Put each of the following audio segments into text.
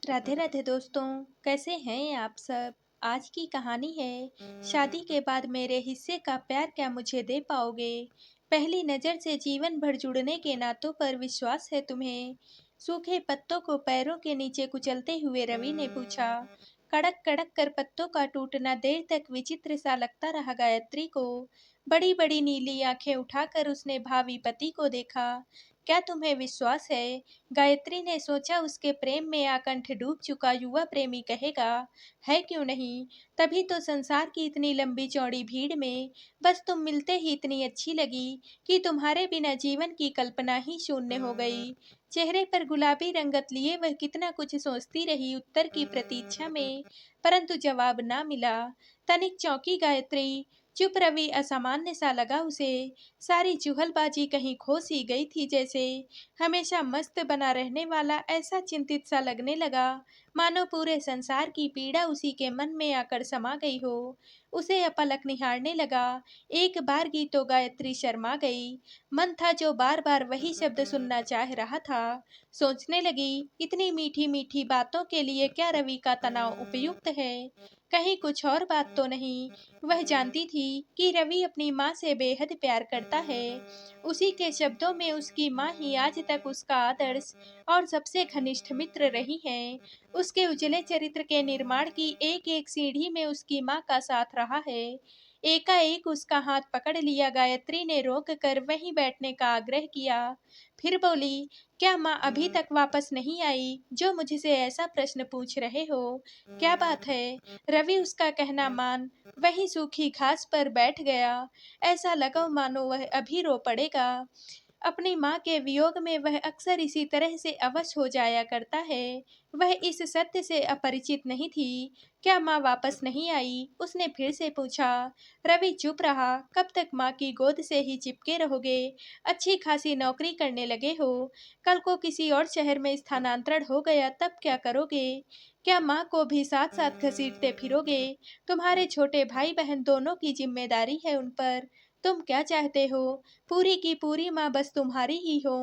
राधे राधे दोस्तों। कैसे हैं आप सब। आज की कहानी है शादी के बाद मेरे हिस्से का प्यार क्या मुझे दे पाओगे। पहली नज़र से जीवन भर जुड़ने के नातों पर विश्वास है तुम्हें। सूखे पत्तों को पैरों के नीचे कुचलते हुए रवि ने पूछा। कड़क कड़क कर पत्तों का टूटना देर तक विचित्र सा लगता रहा गायत्री को। बड़ी बड़ी नीली आंखें उठाकर उसने भावी पति को देखा। क्या तुम्हें विश्वास है, गायत्री ने सोचा। उसके प्रेम में आकंठ डूब चुका युवा प्रेमी कहेगा, है क्यों नहीं। तभी तो संसार की इतनी लंबी चौड़ी भीड़ में बस तुम मिलते ही इतनी अच्छी लगी कि तुम्हारे बिना जीवन की कल्पना ही शून्य हो गई। चेहरे पर गुलाबी रंगत लिए वह कितना कुछ सोचती रही उत्तर की प्रतीक्षा में, परंतु जवाब ना मिला। तनिक चौंकी गायत्री। चुप रवि असामान्य सा लगा उसे। सारी चुहलबाजी कहीं खो सी गई थी जैसे। हमेशा मस्त बना रहने वाला ऐसा चिंतित सा लगने लगा, मानो पूरे संसार की पीड़ा उसी के मन में आकर समा गई हो। उसे अपलक निहारने लगा। एक बार की तो गायत्री शर्मा गई। मन था जो बार बार वही शब्द सुनना चाह रहा था। सोचने लगी, इतनी मीठी मीठी बातों के लिए क्या रवि का तनाव उपयुक्त है। कहीं कुछ और बात तो नहीं। वह जानती थी कि रवि अपनी माँ से बेहद प्यार करता है। उसी के शब्दों में उसकी माँ ही आज तक उसका आदर्श और सबसे घनिष्ठ मित्र रही हैं। उसके उजले चरित्र के निर्माण की एक एक सीढ़ी में उसकी माँ का साथ रहा है। एकाएक उसका हाथ पकड़ लिया गायत्री ने रोक कर वहीं बैठने का आग्रह किया। फिर बोली, क्या माँ अभी तक वापस नहीं आई जो मुझसे ऐसा प्रश्न पूछ रहे हो। क्या बात है। रवि उसका कहना मान वहीं सूखी घास पर बैठ गया। ऐसा लगा मानो वह अभी रो पड़ेगा। अपनी माँ के वियोग में वह अक्सर इसी तरह से अवश हो जाया करता है। वह इस सत्य से अपरिचित नहीं थी। क्या माँ वापस नहीं आई, उसने फिर से पूछा। रवि चुप रहा। कब तक माँ की गोद से ही चिपके रहोगे। अच्छी खासी नौकरी करने लगे हो, कल को किसी और शहर में स्थानांतरण हो गया तब क्या करोगे। क्या माँ को भी साथ साथ घसीटते फिरोगे। तुम्हारे छोटे भाई बहन दोनों की जिम्मेदारी है उन पर। तुम क्या चाहते हो, पूरी की पूरी माँ बस तुम्हारी ही हो।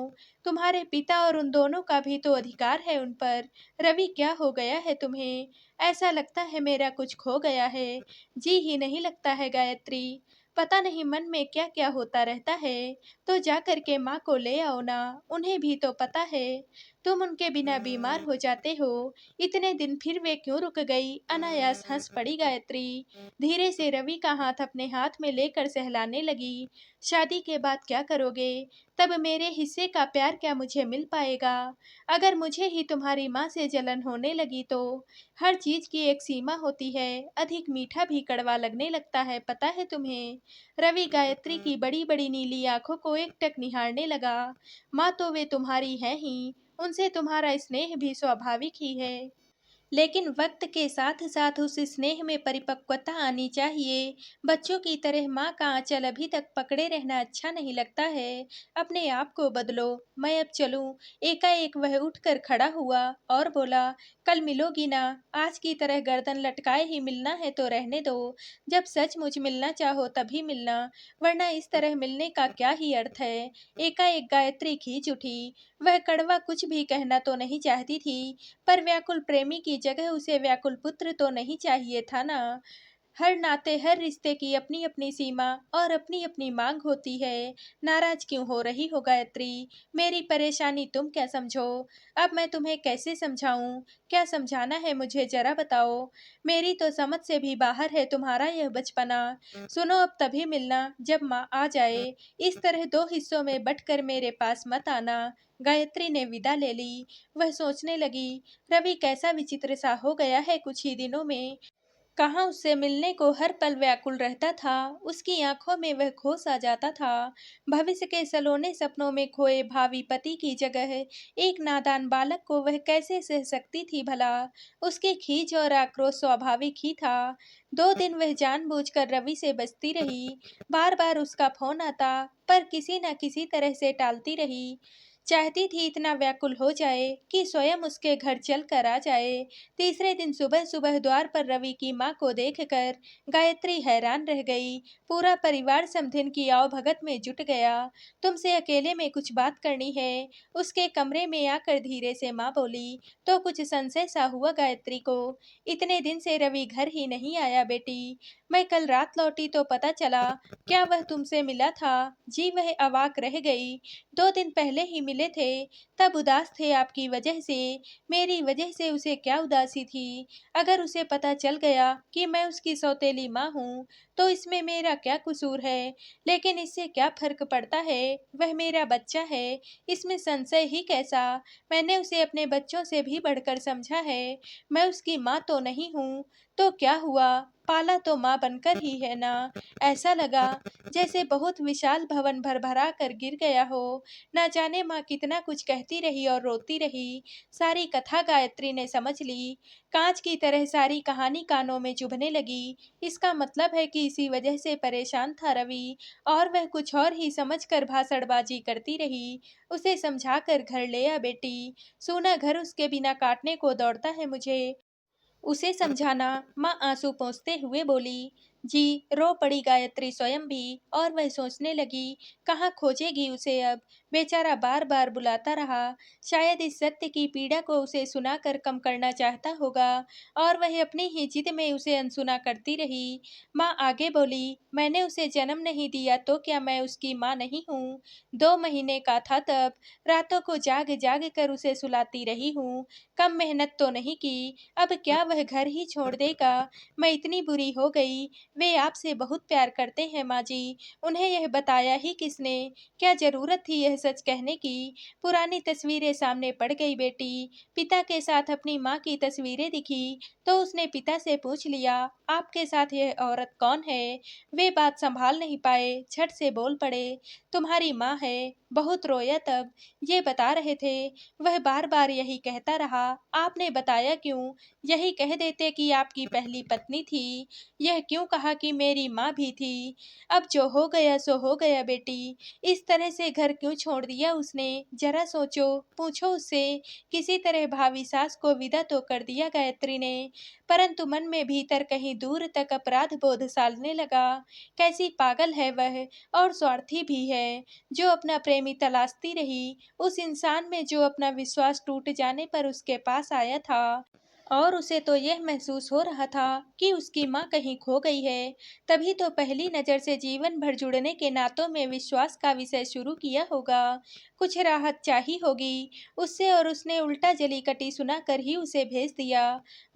तुम्हारे पिता और उन दोनों का भी तो अधिकार है उन पर। रवि क्या हो गया है तुम्हें। ऐसा लगता है मेरा कुछ खो गया है। जी ही नहीं लगता है गायत्री। पता नहीं मन में क्या क्या होता रहता है। तो जा कर के माँ को ले आओ ना, उन्हें भी तो पता है। तुम उनके बिना बीमार हो जाते हो। इतने दिन फिर वे क्यों रुक गई। अनायास हंस पड़ी गायत्री। धीरे से रवि का हाथ अपने हाथ में लेकर सहलाने लगी। शादी के बाद क्या करोगे। तब मेरे हिस्से का प्यार क्या मुझे मिल पाएगा। अगर मुझे ही तुम्हारी माँ से जलन होने लगी तो। हर चीज की एक सीमा होती है, अधिक मीठा भी कड़वा लगने लगता है, पता है तुम्हें। रवि गायत्री की बड़ी बड़ी नीली आंखों को एकटक निहारने लगा। माँ तो वे तुम्हारी हैं ही, उनसे तुम्हारा स्नेह भी स्वाभाविक ही है। लेकिन वक्त के साथ साथ उस स्नेह में परिपक्वता आनी चाहिए। बच्चों की तरह माँ का आंचल अभी तक पकड़े रहना अच्छा नहीं लगता है। अपने आप को बदलो। मैं अब चलूं। एकाएक वह उठकर खड़ा हुआ और बोला, कल मिलोगी ना। आज की तरह गर्दन लटकाए ही मिलना है तो रहने दो। जब सचमुच मिलना चाहो तभी मिलना, वरना इस तरह मिलने का क्या ही अर्थ है। एकाएक गायत्री खींच उठी। वह कड़वा कुछ भी कहना तो नहीं चाहती थी, पर व्याकुल प्रेमी की जगह उसे व्याकुल पुत्र तो नहीं चाहिए था ना। हर नाते हर रिश्ते की अपनी अपनी सीमा और अपनी अपनी मांग होती है। नाराज क्यों हो रही हो गायत्री। मेरी परेशानी तुम क्या समझो। अब मैं तुम्हें कैसे समझाऊं। क्या समझाना है मुझे जरा बताओ। मेरी तो समझ से भी बाहर है तुम्हारा यह बचपना। सुनो, अब तभी मिलना जब माँ आ जाए। इस तरह दो हिस्सों में बंटकर मेरे पास मत आना। गायत्री ने विदा ले ली। वह सोचने लगी, रवि कैसा विचित्र सा हो गया है कुछ ही दिनों में। कहाँ उससे मिलने को हर पल व्याकुल रहता था। उसकी आंखों में वह खो सा जाता था। भविष्य के सलोने सपनों में खोए भावी पति की जगह एक नादान बालक को वह कैसे सह सकती थी भला। उसकी खींच और आक्रोश स्वाभाविक ही था। 2 दिन वह जानबूझकर रवि से बचती रही। बार बार उसका फोन आता, पर किसी न किसी तरह से टालती रही। चाहती थी इतना व्याकुल हो जाए कि स्वयं उसके घर चल कर आ जाए। तीसरे दिन सुबह सुबह द्वार पर रवि की माँ को देखकर गायत्री हैरान रह गई। पूरा परिवार समधिन की आवभगत में जुट गया। तुमसे अकेले में कुछ बात करनी है, उसके कमरे में आकर धीरे से माँ बोली। तो कुछ संशय सा हुआ गायत्री को। इतने दिन से रवि घर ही नहीं आया बेटी। मैं कल रात लौटी तो पता चला। क्या वह तुमसे मिला था? जी, वह अवाक रह गई। 2 दिन पहले ही मिले थे, तब उदास थे आपकी वजह से। मेरी वजह से उसे क्या उदासी थी? अगर उसे पता चल गया कि मैं उसकी सौतेली माँ हूँ, तो इसमें मेरा क्या कसूर है? लेकिन इससे क्या फर्क पड़ता है? वह मेरा बच्चा है, इसमें संशय ही कैसा? मैंने उसे अपने बच्चों से भी बढ़कर समझा है। मैं उसकी माँ तो नहीं हूँ, तो क्या हुआ? पाला तो माँ बनकर ही है ना। ऐसा लगा जैसे बहुत विशाल भवन भरभरा कर गिर गया हो। न जाने माँ कितना कुछ कहती रही और रोती रही। सारी कथा गायत्री ने समझ ली। कांच की तरह सारी कहानी कानों में चुभने लगी। इसका मतलब है कि इसी वजह से परेशान था रवि, और वह कुछ और ही समझकर भाषणबाजी करती रही। उसे समझा कर घर ले आ बेटी। सूना घर उसके बिना काटने को दौड़ता है मुझे। उसे समझाना। माँ आंसू पोंछते हुए बोली। जी, रो पड़ी गायत्री स्वयं भी, और वह सोचने लगी, कहाँ खोजेगी उसे अब। बेचारा बार बार बुलाता रहा। शायद इस सत्य की पीड़ा को उसे सुनाकर कम करना चाहता होगा, और वह अपनी ही जिद में उसे अनसुना करती रही। माँ आगे बोली। मैंने उसे जन्म नहीं दिया तो क्या मैं उसकी माँ नहीं हूँ? 2 महीने का था तब। रातों को जाग जाग कर उसे सुलाती रही हूँ। कम मेहनत तो नहीं की। अब क्या वह घर ही छोड़ देगा? मैं इतनी बुरी हो गई। वे आपसे बहुत प्यार करते हैं माँ जी। उन्हें यह बताया ही किसने? क्या जरूरत थी यह सच कहने की? पुरानी तस्वीरें सामने पड़ गई बेटी। पिता के साथ अपनी माँ की तस्वीरें दिखी, तो उसने पिता से पूछ लिया, आपके साथ यह औरत कौन है? वे बात संभाल नहीं पाए, झट से बोल पड़े, तुम्हारी माँ है। बहुत रोया तब। ये बता रहे थे। वह बार बार यही कहता रहा। आपने बताया क्यों? यही कह देते कि आपकी पहली पत्नी थी। यह क्यों कहा कि मेरी माँ भी थी? अब जो हो गया सो हो गया बेटी। इस तरह से घर क्यों छोड़ दिया उसने? जरा सोचो, पूछो उससे। किसी तरह भावी सास को विदा तो कर दिया गायत्री ने, परंतु मन में भीतर कहीं दूर तक अपराध बोध सालने लगा। कैसी पागल है वह, और स्वार्थी भी है, जो अपना प्रेमी तलाशती रही, उस इंसान में जो अपना विश्वास टूट जाने पर उसके पास आया था। और उसे तो यह महसूस हो रहा था कि उसकी माँ कहीं खो गई है। तभी तो पहली नज़र से जीवन भर जुड़ने के नातों में विश्वास का विषय शुरू किया होगा। कुछ राहत चाही होगी उससे, और उसने उल्टा जली कटी सुनाकर ही उसे भेज दिया।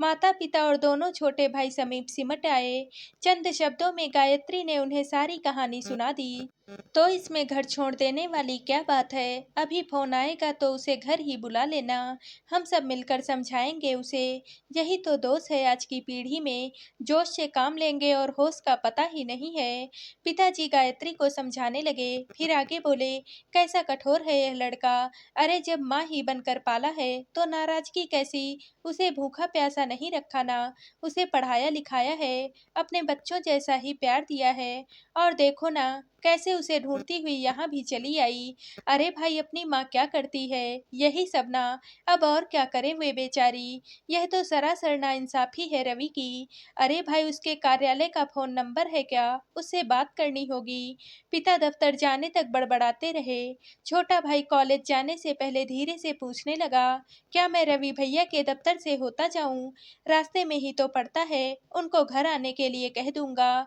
माता पिता और दोनों छोटे भाई समीप सिमट आए। चंद शब्दों में गायत्री ने उन्हें सारी कहानी सुना दी। तो इसमें घर छोड़ देने वाली क्या बात है? अभी फोन आएगा तो उसे घर ही बुला लेना। हम सब मिलकर समझाएंगे उसे। यही तो दोष है आज की पीढ़ी में। जोश से काम लेंगे और होश का पता ही नहीं है। पिताजी गायत्री को समझाने लगे, फिर आगे बोले, कैसा कठोर है यह लड़का। अरे जब माँ ही बनकर पाला है तो नाराजगी कैसी? उसे भूखा प्यासा नहीं रखा ना। उसे पढ़ाया लिखाया है, अपने बच्चों जैसा ही प्यार दिया है, और देखो ना कैसे उसे ढूंढती हुई यहाँ भी चली आई। अरे भाई, अपनी माँ क्या करती है? यही सब ना। अब और क्या करे वे बेचारी। यह तो सरासर नाइंसाफी है रवि की। अरे भाई, उसके कार्यालय का फोन नंबर है क्या? उससे बात करनी होगी। पिता दफ्तर जाने तक बड़बड़ाते रहे। छोटा भाई कॉलेज जाने से पहले धीरे से पूछने लगा, क्या मैं रवि भैया के दफ्तर से होता जाऊं? रास्ते में ही तो पड़ता है, उनको घर आने के लिए कह दूंगा।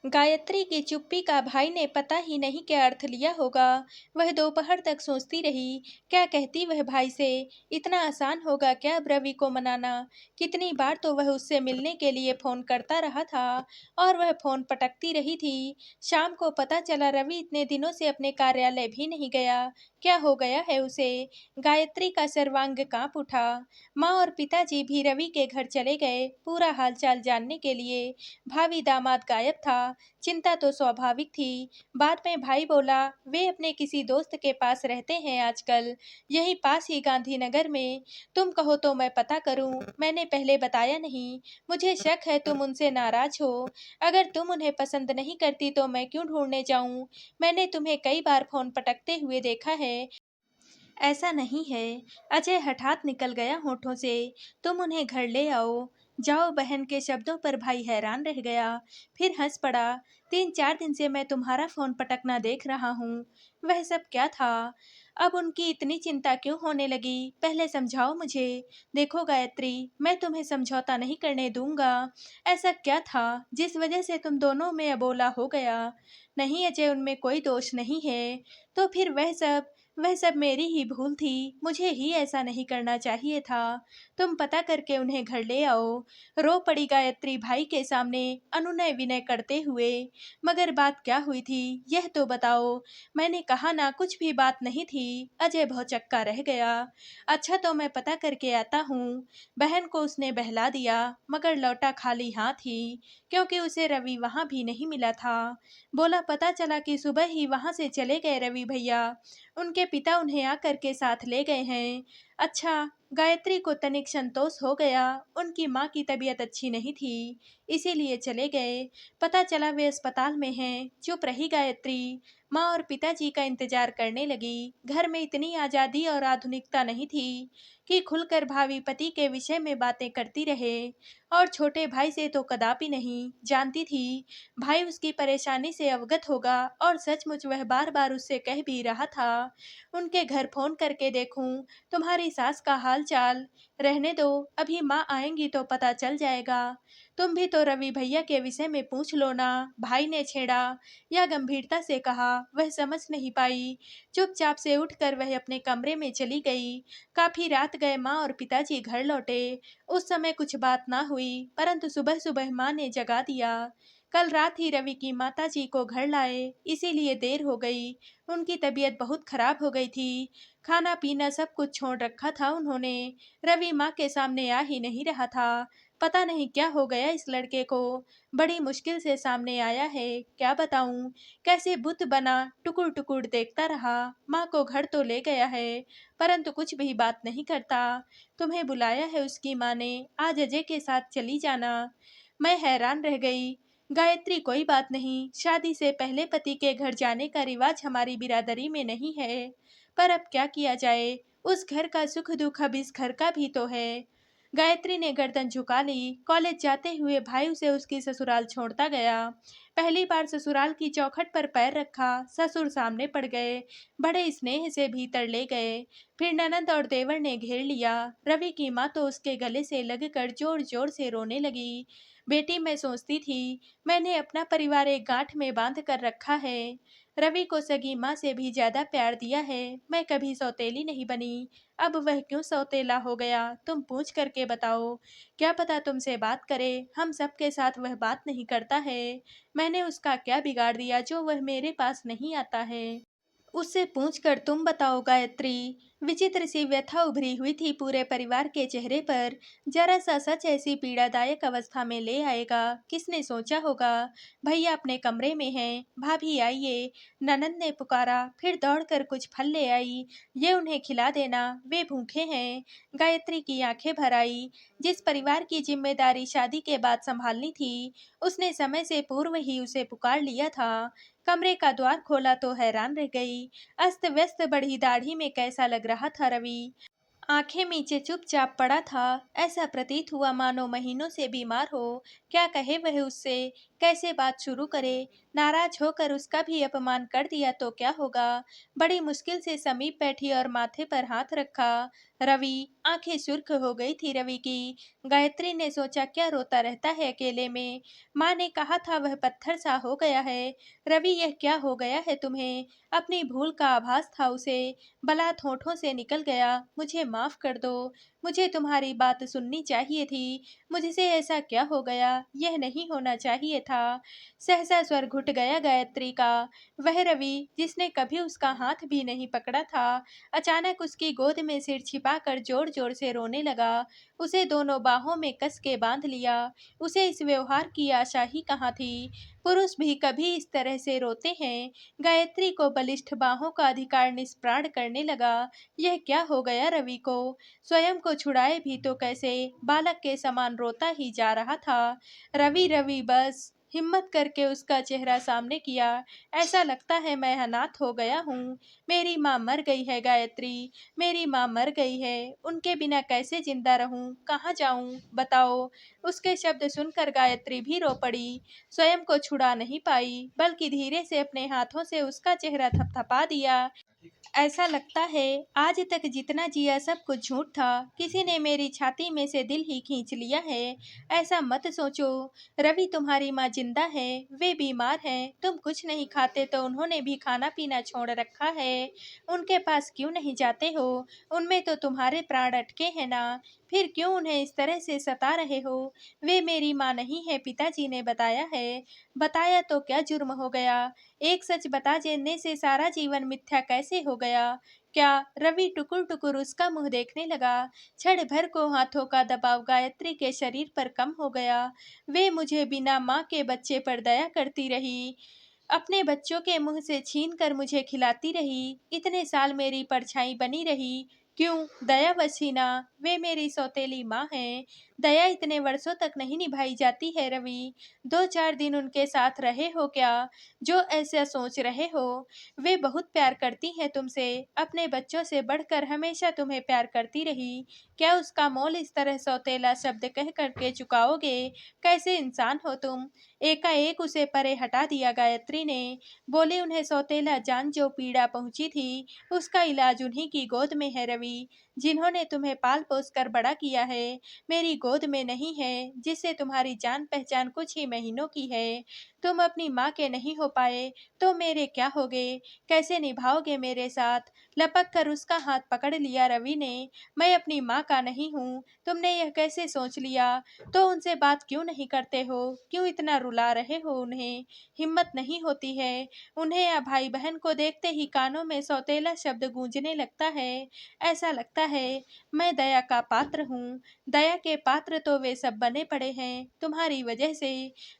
गायत्री की चुप्पी का भाई ने पता ही नहीं क्या अर्थ लिया होगा। वह दोपहर तक सोचती रही, क्या कहती वह भाई से। इतना आसान होगा क्या अब रवि को मनाना? कितनी बार तो वह उससे मिलने के लिए फोन करता रहा था, और वह फोन पटकती रही थी। शाम को पता चला रवि इतने दिनों से अपने कार्यालय भी नहीं गया। क्या हो गया है उसे? गायत्री का सर्वांग कांप उठा। माँ और पिताजी भी रवि के घर चले गए पूरा हालचाल जानने के लिए। भावी दामाद गायब था। चिंता तो स्वाभाविक थी। बाद में भाई बोला, वे अपने किसी दोस्त के पास रहते हैं आजकल, यहीं पास ही गांधीनगर में। तुम कहो तो मैं पता करूं, मैंने पहले बताया नहीं। मुझे शक है तुम उनसे नाराज हो। अगर तुम उन्हें पसंद नहीं करती तो मैं क्यों ढूंढने जाऊं? मैंने तुम्हें कई बार फोन पटकते हुए देखा है। ऐसा नहीं है। अजय हठात निकल गया होठों से। तुम उन्हें घर ले आओ। जाओ। बहन के शब्दों पर भाई हैरान रह गया। फिर हंस पड़ा। 3-4 दिन से मैं तुम्हारा फोन पटकना देख रहा हूँ। वह सब क्या था? अब उनकी इतनी चिंता क्यों होने लगी? पहले समझाओ मुझे। देखो गायत्री, मैं तुम्हें समझौता नहीं करने दूंगा। ऐसा क्या था जिस वजह से तुम दोनों में अबोला हो गया? नहीं अजय, उनमें कोई दोष नहीं है। तो फिर वह सब मेरी ही भूल थी। मुझे ही ऐसा नहीं करना चाहिए था। तुम पता करके उन्हें घर ले आओ। रो पड़ी गायत्री भाई के सामने अनुनय विनय करते हुए। मगर बात क्या हुई थी, यह तो बताओ। मैंने कहा ना, कुछ भी बात नहीं थी। अजय भौचक्का रह गया। अच्छा, तो मैं पता करके आता हूँ। बहन को उसने बहला दिया, मगर लौटा खाली हाथ ही, क्योंकि उसे रवि वहां भी नहीं मिला था। बोला पता चला कि सुबह ही वहां से चले गए रवि भैया। उनके पिता उन्हें आकर के साथ ले गए हैं। अच्छा। गायत्री को तनिक संतोष हो गया। उनकी माँ की तबीयत अच्छी नहीं थी, इसीलिए चले गए। पता चला वे अस्पताल में हैं। चुप रही गायत्री। माँ और पिताजी का इंतजार करने लगी। घर में इतनी आज़ादी और आधुनिकता नहीं थी कि खुलकर भावी पति के विषय में बातें करती रहे। और छोटे भाई से तो कदापि नहीं। जानती थी भाई उसकी परेशानी से अवगत होगा, और सचमुच वह बार बार उससे कह भी रहा था, उनके घर फोन करके देखूं तुम्हारी सास का हाल चाल। रहने दो, अभी माँ आएंगी तो पता चल जाएगा। तुम भी तो रवि भैया के विषय में पूछ लो ना। भाई ने छेड़ा या गंभीरता से कहा, वह समझ नहीं पाई। चुपचाप से उठकर वह अपने कमरे में चली गई। काफी रात गए माँ और पिताजी घर लौटे। उस समय कुछ बात ना हुई, परंतु सुबह सुबह माँ ने जगा दिया। कल रात ही रवि की माताजी को घर लाए, इसीलिए देर हो गई। उनकी तबीयत बहुत खराब हो गई थी। खाना पीना सब कुछ छोड़ रखा था उन्होंने। रवि माँ के सामने आ ही नहीं रहा था। पता नहीं क्या हो गया इस लड़के को। बड़ी मुश्किल से सामने आया है। क्या बताऊं, कैसे बुत बना टुकुर टुकुर देखता रहा। माँ को घर तो ले गया है, परंतु कुछ भी बात नहीं करता। तुम्हें बुलाया है उसकी माँ ने, आज अजय के साथ चली जाना। मैं हैरान रह गई। गायत्री, कोई बात नहीं। शादी से पहले पति के घर जाने का रिवाज हमारी बिरादरी में नहीं है, पर अब क्या किया जाए। उस घर का सुख दुख अब इस घर का भी तो है। गायत्री ने गर्दन झुका ली। कॉलेज जाते हुए भाई उसे उसकी ससुराल छोड़ता गया। पहली बार ससुराल की चौखट पर पैर रखा, ससुर सामने पड़ गए। बड़े स्नेह से भीतर ले गए। फिर ननद और देवर ने घेर लिया। रवि की माँ तो उसके गले से लगकर जोर जोर से रोने लगी। बेटी, मैं सोचती थी मैंने अपना परिवार एक गांठ में बांध कर रखा है। रवि को सगी माँ से भी ज्यादा प्यार दिया है। मैं कभी सौतेली नहीं बनी। अब वह क्यों सौतेला हो गया, तुम पूछ करके बताओ। क्या पता तुमसे बात करे। हम सबके साथ वह बात नहीं करता है। मैंने उसका क्या बिगाड़ दिया जो वह मेरे पास नहीं आता है? उससे पूछकर तुम बताओ गायत्री। विचित्र सी व्यथा उभरी हुई थी पूरे परिवार के चेहरे पर। जरा सा सच ऐसी पीड़ादायक अवस्था में ले आएगा, किसने सोचा होगा। भैया अपने कमरे में हैं। भाभी आइए। ननद ने पुकारा, फिर दौड़कर कुछ फल ले आई। ये उन्हें खिला देना, वे भूखे हैं। गायत्री की आंखें भर आई। जिस परिवार की जिम्मेदारी शादी के बाद संभालनी थी, उसने समय से पूर्व ही उसे पुकार लिया था। कमरे का द्वार खोला तो हैरान रह गई। अस्त व्यस्त बड़ी दाढ़ी में कैसा लग रहा था रवि। आंखें नीचे चुपचाप पड़ा था। ऐसा प्रतीत हुआ मानो महीनों से बीमार हो। क्या कहे वह उससे, कैसे बात शुरू करे। नाराज होकर उसका भी अपमान कर दिया तो क्या होगा। बड़ी मुश्किल से समीप बैठी और माथे पर हाथ रखा। रवि, आंखें सुर्ख हो गई थी रवि की। गायत्री ने सोचा क्या रोता रहता है अकेले में। माँ ने कहा था वह पत्थर सा हो गया है। रवि, यह क्या हो गया है तुम्हें? अपनी भूल का आभास था उसे। बलात् होठों से निकल गया, मुझे माफ कर दो। मुझे तुम्हारी बात सुननी चाहिए थी। मुझसे ऐसा क्या हो गया, यह नहीं होना चाहिए था। सहसा स्वर घुट गया गायत्री का। वह रवि जिसने कभी उसका हाथ भी नहीं पकड़ा था, अचानक उसकी गोद में सिर छिपाकर जोर जोर से रोने लगा। उसे दोनों बाहों में कस के बांध लिया। उसे इस व्यवहार की आशा ही कहाँ थी। पुरुष भी कभी इस तरह से रोते हैं। गायत्री को बलिष्ठ बाहों का अधिकार निष्प्राण करने लगा। यह क्या हो गया रवि को? स्वयं को छुड़ाए भी तो कैसे, बालक के समान रोता ही जा रहा था। रवि रवि बस। हिम्मत करके उसका चेहरा सामने किया। ऐसा लगता है मैं अनाथ हो गया हूँ। मेरी माँ मर गई है गायत्री, मेरी माँ मर गई है। उनके बिना कैसे जिंदा रहूँ, कहाँ जाऊँ, बताओ। उसके शब्द सुनकर गायत्री भी रो पड़ी। स्वयं को छुड़ा नहीं पाई, बल्कि धीरे से अपने हाथों से उसका चेहरा थपथपा दिया। ऐसा लगता है आज तक जितना जिया सब कुछ झूठ था। किसी ने मेरी छाती में से दिल ही खींच लिया है। ऐसा मत सोचो। रवि, तुम्हारी माँ जिंदा है, वे बीमार हैं। तुम कुछ नहीं खाते तो उन्होंने भी खाना पीना छोड़ रखा है। उनके पास क्यों नहीं जाते हो? उनमें तो तुम्हारे प्राण अटके हैं ना। फिर क्यों उन्हें इस तरह से सता रहे हो? वे मेरी माँ नहीं है, पिताजी ने बताया है। बताया तो क्या जुर्म हो गया? एक सच बता देने से सारा जीवन मिथ्या कैसे हो गया? क्या? रवि टुकुर टुकुर उसका मुंह देखने लगा। क्षण भर को हाथों का दबाव गायत्री के शरीर पर कम हो गया। वे मुझे बिना माँ के बच्चे पर दया करती रही, अपने बच्चों के मुंह से छीन कर मुझे खिलाती रही, इतने साल मेरी परछाई बनी रही। क्यों? दया वसीना, वे मेरी सौतेली माँ हैं। दया इतने वर्षों तक नहीं निभाई जाती है रवि। 2-4 दिन उनके साथ रहे हो क्या, जो ऐसा सोच रहे हो? वे बहुत प्यार करती हैं तुमसे, अपने बच्चों से बढ़कर हमेशा तुम्हें प्यार करती रही। क्या उसका मोल इस तरह सौतेला शब्द कह करके चुकाओगे? कैसे इंसान हो तुम? एकाएक उसे परे हटा दिया गायत्री ने। बोले, उन्हें सौतेला जान जो पीड़ा पहुंची थी, उसका इलाज उन्हीं की गोद में है रवि, जिन्होंने तुम्हें पाल पोस कर बड़ा किया है। मेरी गोद में नहीं है, जिससे तुम्हारी जान पहचान कुछ ही महीनों की है। तुम अपनी माँ के नहीं हो पाए तो मेरे क्या होगे? कैसे निभाओगे मेरे साथ? लपक कर उसका हाथ पकड़ लिया रवि ने। मैं अपनी माँ का नहीं हूँ, तुमने यह कैसे सोच लिया? तो उनसे बात क्यों नहीं करते हो? क्यों इतना रुला रहे हो उन्हें? हिम्मत नहीं होती है? उन्हें या भाई बहन को देखते ही कानों में सौतेला शब्द गूंजने लगता है। ऐसा लगता है मैं दया का पात्र हूँ। दया के पात्र तो वे सब बने पड़े हैं तुम्हारी वजह से।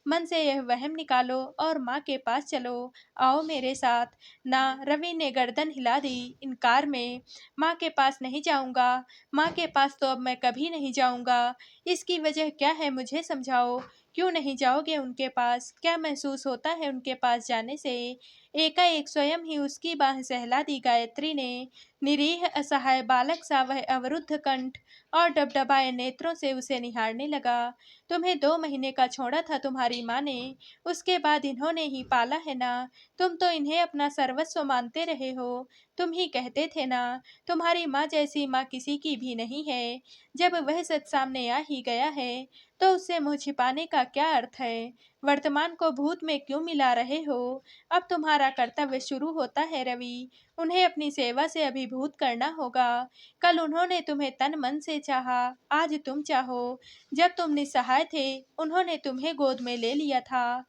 मन से यह वहम निकालो और माँ के पास चलो। आओ मेरे साथ। ना, रवि ने गर्दन हिला दी इनकार में। माँ के पास नहीं जाऊंगा। माँ के पास तो अब मैं कभी नहीं जाऊंगा। इसकी वजह क्या है, मुझे समझाओ। क्यों नहीं जाओगे उनके पास? क्या महसूस होता है उनके पास जाने से? एकाएक स्वयं ही उसकी बाह सहला दी गायत्री ने। निरीह असहाय बालक सा वह अवरुद्ध कंठ और डबडबाए नेत्रों से उसे निहारने लगा। तुम्हें 2 महीने का छोड़ा था तुम्हारी माँ ने, उसके बाद इन्होंने ही पाला है ना। तुम तो इन्हें अपना सर्वस्व मानते रहे हो। तुम ही कहते थे ना, तुम्हारी माँ जैसी माँ किसी की भी नहीं है। जब वह सच सामने आ ही गया है, तो उससे मुंह छिपाने का क्या अर्थ है? वर्तमान को भूत में क्यों मिला रहे हो? अब तुम्हारा कर्तव्य शुरू होता है रवि। उन्हें अपनी सेवा से अभिभूत करना होगा। कल उन्होंने तुम्हें तन मन से चाहा, आज तुम चाहो। जब तुम निस्सहाय थे, उन्होंने तुम्हें गोद में ले लिया था।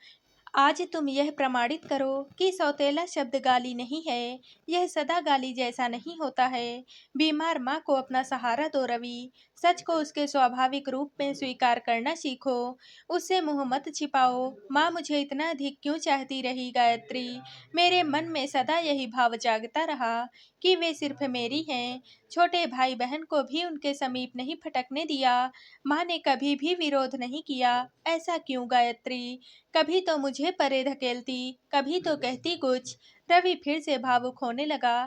आज तुम यह प्रमाणित करो कि सौतेला शब्द गाली नहीं है। यह सदा गाली जैसा नहीं होता है। बीमार माँ को अपना सहारा दो रवि। सच को उसके स्वाभाविक रूप में स्वीकार करना सीखो। उससे मुंह मत छिपाओ। माँ मुझे इतना अधिक क्यों चाहती रही गायत्री? मेरे मन में सदा यही भाव जागता रहा कि वे सिर्फ मेरी हैं। छोटे भाई बहन को भी उनके समीप नहीं फटकने दिया। माँ ने कभी भी विरोध नहीं किया। ऐसा क्यों गायत्री? कभी तो मुझे परे धकेलती, कभी तो कहती कुछ। रवि फिर से भावुक होने लगा।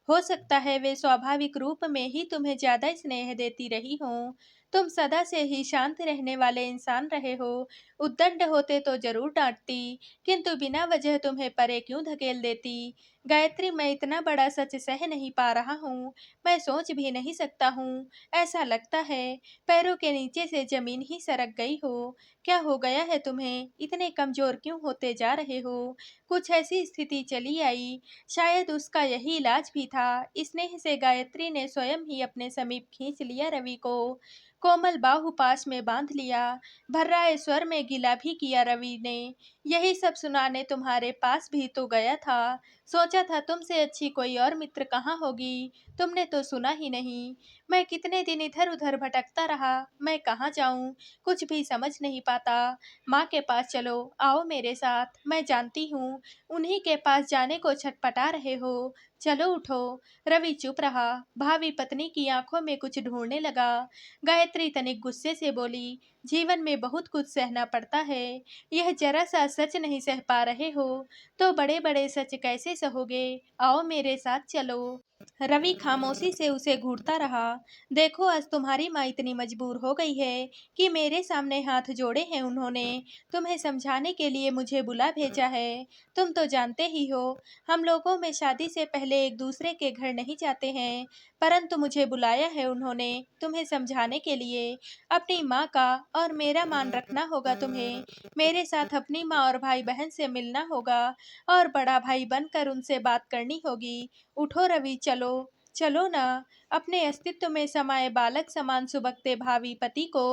हो सकता है वे स्वाभाविक रूप में ही तुम्हें ज्यादा स्नेह देती रही हों। तुम सदा से ही शांत रहने वाले इंसान रहे हो। उद्दंड होते तो जरूर डांटती, किंतु बिना वजह तुम्हें परे क्यों धकेल देती? गायत्री, मैं इतना बड़ा सच सह नहीं पा रहा हूँ। मैं सोच भी नहीं सकता हूँ। ऐसा लगता है पैरों के नीचे से जमीन ही सरक गई हो। क्या हो गया है तुम्हें? इतने कमजोर क्यों होते जा रहे हो? कुछ ऐसी स्थिति चली आई, शायद उसका यही इलाज भी था। स्नेह से गायत्री ने स्वयं ही अपने समीप खींच लिया रवि को। कोमल बाहु पास में बांध लिया। भर्राए स्वर में गिला भी किया रवि ने। यही सब सुनाने तुम्हारे पास भी तो गया था। सोचा था तुमसे अच्छी कोई और मित्र कहाँ होगी। तुमने तो सुना ही नहीं। मैं कितने दिन इधर उधर भटकता रहा। मैं कहाँ जाऊं, कुछ भी समझ नहीं पाता। माँ के पास चलो, आओ मेरे साथ। मैं जानती हूँ उन्हीं के पास जाने को छटपटा रहे हो। चलो उठो। रवि चुप रहा, भावी पत्नी की आंखों में कुछ ढूंढने लगा। गायत्री तनिक गुस्से से बोली, जीवन में बहुत कुछ सहना पड़ता है। यह जरा सा सच नहीं सह पा रहे हो तो बड़े बड़े सच कैसे सहोगे? आओ मेरे साथ चलो। रवि खामोशी से उसे घूरता रहा। देखो आज तुम्हारी माँ इतनी मजबूर हो गई है कि मेरे सामने हाथ जोड़े हैं उन्होंने। तुम्हें समझाने के लिए मुझे बुला भेजा है। तुम तो जानते ही हो हम लोगों में शादी से पहले एक दूसरे के घर नहीं जाते हैं, परंतु मुझे बुलाया है उन्होंने तुम्हें समझाने के लिए। अपनी माँ का और मेरा मान रखना होगा तुम्हें। मेरे साथ अपनी माँ और भाई बहन से मिलना होगा और बड़ा भाई बनकर उनसे बात करनी होगी। उठो रवि, चलो चलो ना। अपने अस्तित्व में समाये बालक समान सुबकते भावी पति को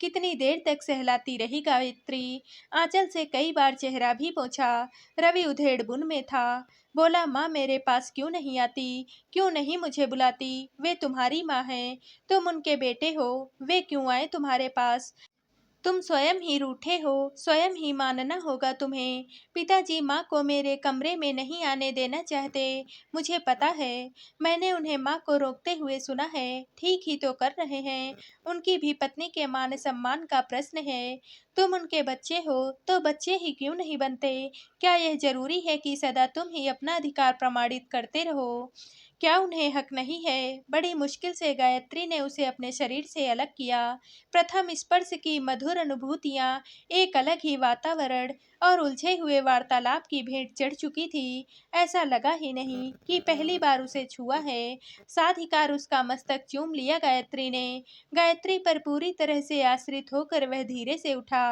कितनी देर तक सहलाती रही गायत्री। आंचल से कई बार चेहरा भी पोंछा। रवि उधेड़ बुन में था। बोला, माँ मेरे पास क्यों नहीं आती? क्यों नहीं मुझे बुलाती? वे तुम्हारी माँ हैं, तुम उनके बेटे हो, वे क्यों आए तुम्हारे पास? तुम स्वयं ही रूठे हो, स्वयं ही मानना होगा तुम्हें। पिताजी माँ को मेरे कमरे में नहीं आने देना चाहते, मुझे पता है। मैंने उन्हें माँ को रोकते हुए सुना है। ठीक ही तो कर रहे हैं। उनकी भी पत्नी के मान सम्मान का प्रश्न है। तुम उनके बच्चे हो तो बच्चे ही क्यों नहीं बनते? क्या यह जरूरी है कि सदा तुम ही अपना अधिकार प्रमाणित करते रहो? क्या उन्हें हक नहीं है? बड़ी मुश्किल से गायत्री ने उसे अपने शरीर से अलग किया। प्रथम स्पर्श की मधुर अनुभूतियां, एक अलग ही वातावरण और उलझे हुए वार्तालाप की भेंट चढ़ चुकी थी। ऐसा लगा ही नहीं कि पहली बार उसे छुआ है। साधिकार उसका मस्तक चूम लिया गायत्री ने। गायत्री पर पूरी तरह से आश्रित होकर वह धीरे से उठा।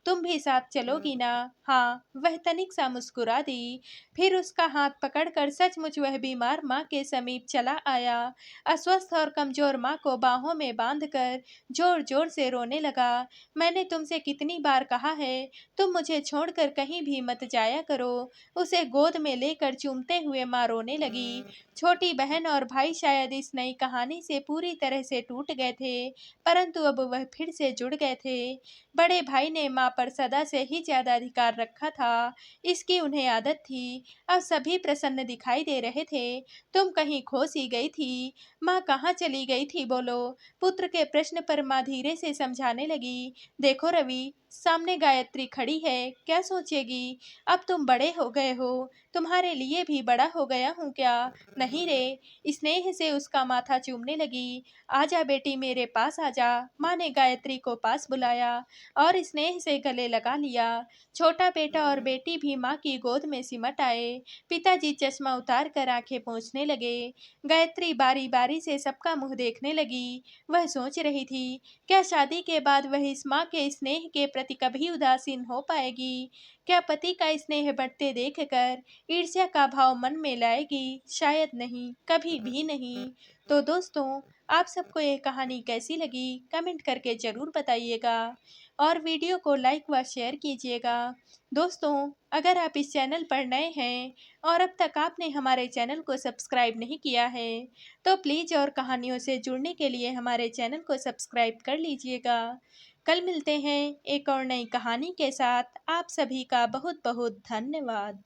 तुम भी साथ चलोगी ना? हाँ, वह तनिक सा मुस्कुरा दी। फिर उसका हाथ पकड़कर सचमुच वह बीमार माँ के समीप चला आया। अस्वस्थ और कमजोर माँ को बाहों में बांधकर जोर जोर से रोने लगा। मैंने तुमसे कितनी बार कहा है, तुम मुझे छोड़कर कहीं भी मत जाया करो। उसे गोद में लेकर चूमते हुए माँ रोने लगी। छोटी बहन और भाई शायद इस नई कहानी से पूरी तरह से टूट गए थे, परंतु अब वह फिर से जुड़ गए थे। बड़े भाई ने माँ पर सदा से ही ज्यादा अधिकार रखा था, इसकी उन्हें आदत थी। अब सभी प्रसन्न दिखाई दे रहे थे। तुम कहीं खो सी गई थी। माँ कहाँ चली गई थी बोलो? पुत्र के प्रश्न पर माँ धीरे से समझाने लगी। देखो रवि, सामने गायत्री खड़ी है, क्या सोचेगी? अब तुम बड़े हो गए हो, तुम्हारे लिए भी बड़ा हो गया हूँ क्या? नहीं रे। स्नेह से उसका माथा चूमने लगी। आजा बेटी मेरे पास आजा। माँ ने गायत्री को पास बुलाया और स्नेह से गले लगा लिया। छोटा बेटा और बेटी भी माँ की गोद में सिमट आए। पिताजी चश्मा उतार कर आंखें पोंछने लगे। गायत्री बारी बारी से सबका मुंह देखने लगी। वह सोच रही थी, क्या शादी के बाद वह इस माँ के स्नेह के प्रति कभी उदासीन हो पाएगी? क्या पति का स्नेह बढ़ते देखकर ईर्ष्या का भाव मन में लाएगी? शायद नहीं, कभी भी नहीं। तो दोस्तों, आप सबको यह कहानी कैसी लगी कमेंट करके जरूर बताइएगा और वीडियो को लाइक व शेयर कीजिएगा। दोस्तों, अगर आप इस चैनल पर नए हैं और अब तक आपने हमारे चैनल को सब्सक्राइब नहीं किया है तो प्लीज़ और कहानियों से जुड़ने के लिए हमारे चैनल को सब्सक्राइब कर लीजिएगा। कल मिलते हैं एक और नई कहानी के साथ। आप सभी का बहुत बहुत धन्यवाद।